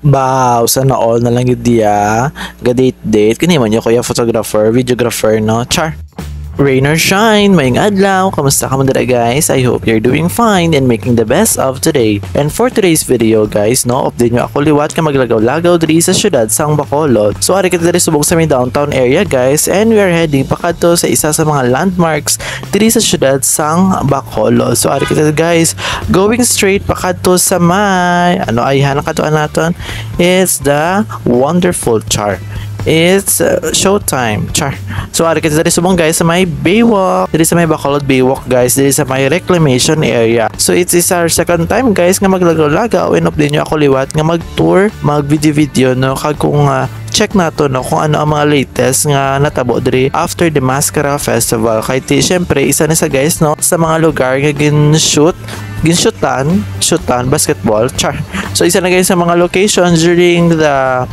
Wow, sana all na lang yun diya. Ga-date-date. Kani man yung kuya photographer, videographer, no? Char. Rain or shine, maayong adlaw, kamusta ka man dira guys? I hope you're doing fine and making the best of today. And for today's video guys, no, update nyo ako liwat ka maglagaw-lagaw diri sa syudad sang Bacolod. So ari kita diri subong sa may downtown area guys, and we are heading pakadto sa isa sa mga landmarks diri sa syudad sang Bacolod. So ari kita guys, going straight pakadto sa may ano ay hanakatuan naton. It's the wonderful char. It's showtime, char. So ari kita diri subong guys sa may Baywalk, diri sa may Bacolod Baywalk guys, diri sa may reclamation area. So it is our second time guys nga maglagaw-lagaw, and update nyo ako liwat nga mag-tour, mag-video no kag kung check nato no kung ano ang mga latest nga natabo diri after the Mascara Festival. Kay syempre isa na sa guys no sa mga lugar nga ginshootan basketball, char. So isa na guys sa mga locations during the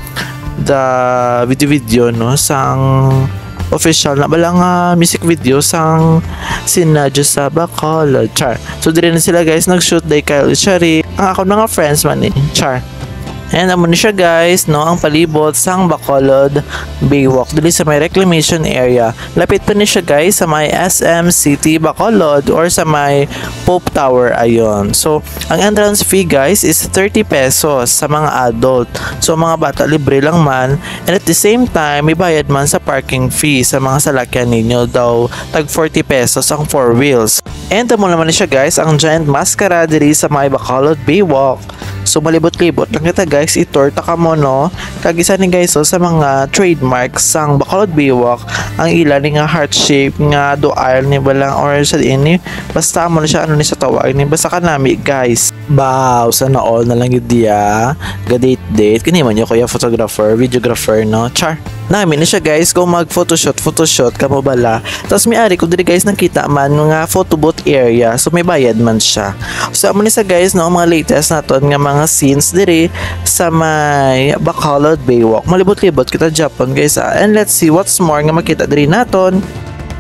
video no sang official na balang music video sang Sinadyo sa Bacolod, char. So dire na sila guys nag-shoot day Kyle Shari ang ako mga friends man char. And amo na siya guys no ang palibot sang Bacolod Baywalk dili sa may reclamation area. Lapit pa ni siya guys sa may SM City Bacolod or sa may Pope Tower ayon. So ang entrance fee guys is 30 pesos sa mga adult. So mga bata libre lang man, and at the same time may bayad man sa parking fee sa mga salakyan ninyo daw tag 40 pesos ang 4 wheels. And amo naman ni siya guys ang giant mascara diri sa may Bacolod Baywalk. So malibot-libot lang kita guys, itorta ka mo no. Kag isa ni guys so, sa mga trademarks sang Bacolod Baywalk ang ila ni nga heart shape nga dual ni balang or sa ini basta mo na siya ano ni sa tawag ni basta kanami guys. Wow, sana all na lang yun diya. Ga-date-date. Kani man yung kuya photographer, videographer no. Char. Namin na siya guys kung mag photoshoot ka mo bala. Tapos may ari ko diri guys nakita man nga photo booth area. So may bayad man siya. So amo ni sa guys no mga latest naton nga mga scenes diri sa may Bacolod Baywalk. Malibot-libot kita Japan guys and let's see what's more nga makita diri naton.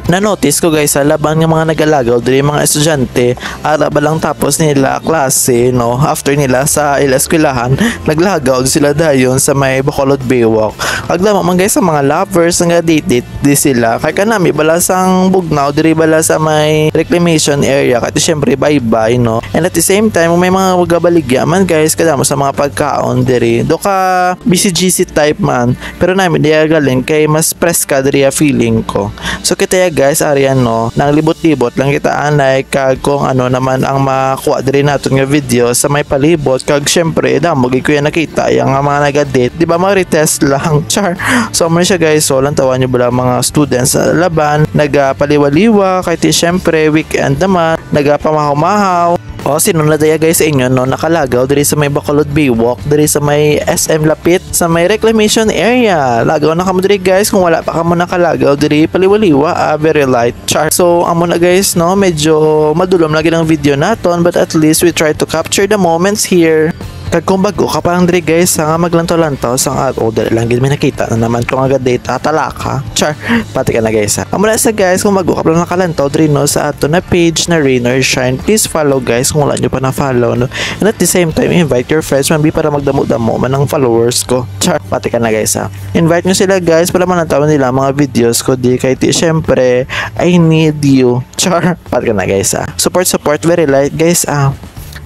Na-notice ko guys sa laban ng mga nagalagaw diri mga estudyante ara ba lang tapos nila klase no after nila sa eskwelahan naglagaw sila dayon sa may Bacolod Baywalk. Agdamo man guys sa mga lovers nga date di sila kay kanami bala sang bugnaw diri bala sa may reclamation area kay syempre bye-bye no. And at the same time may mga magabaligya man guys kadamo sa mga pagkaon diri do ka BCGC type man pero namin di galing kay mas press ka diri feeling ko. So kita guys arian no nang libot-libot lang kita anay kag kung ano naman ang makuha diri naton nga video sa may palibot kag syempre damo gid ko yan nakita yang mga nagadate di ba retest lang char. So man siya guys so lang tawan niyo bala mga students sa laban nagapaliwaliwa kay ti syempre weekend naman nagapamahaw-mahaw. O sino na daya guys sa inyo no nakalagaw diri sa may Bacolod Baywalk diri sa may SM Lapit sa may reclamation area. Lagaw na kamo diri guys kung wala pa kamo nakalagaw diri paliwaliwa very light char. So amo na guys no medyo madulom lagi ng video naton but at least we try to capture the moments here. Kag kung bago ka pa diri guys nga maglantaw-lantaw sang dali lang gid may nakita na naman kung agad data talaka char pati ka na guys amo na sa guys kung bago ka pa lang nakalantaw diri no sa ato na page na Rain or Shine, please follow guys kung wala nyo pa na follow no. And at the same time invite your friends man para magdamo-damo man ang followers ko char pati ka na guys invite nyo sila guys para manantawan nila mga videos ko di kay ti syempre I need you char pati ka na guys support very light guys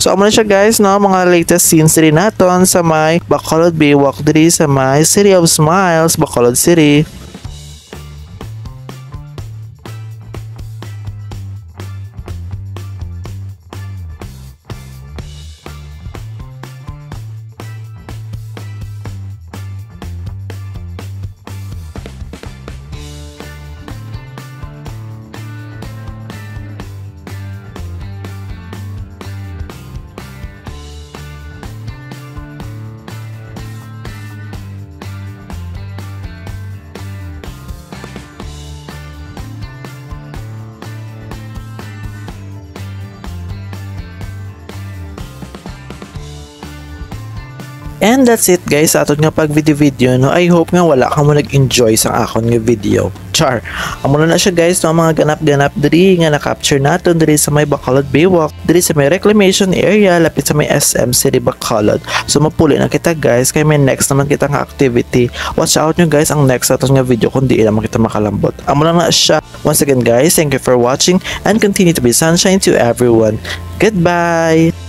So amo na siya guys no mga latest scenes diri naton sa may Bacolod Baywalk diri sa may City of Smiles, Bacolod City. And that's it guys sa aton nga pag video no. I hope nga wala ka mo nag-enjoy sa akon nga video. Char. Amo na siya guys no mga ganap-ganap diri nga na-capture naton diri sa may Bacolod Baywalk, diri sa may reclamation area lapit sa may SM City Bacolod. So mapuli na kita guys kay may next naman kita nga activity. Watch out nyo guys ang next aton nga video kung di naman kita makalambot. Amo na siya. Once again guys, thank you for watching and continue to be sunshine to everyone. Goodbye.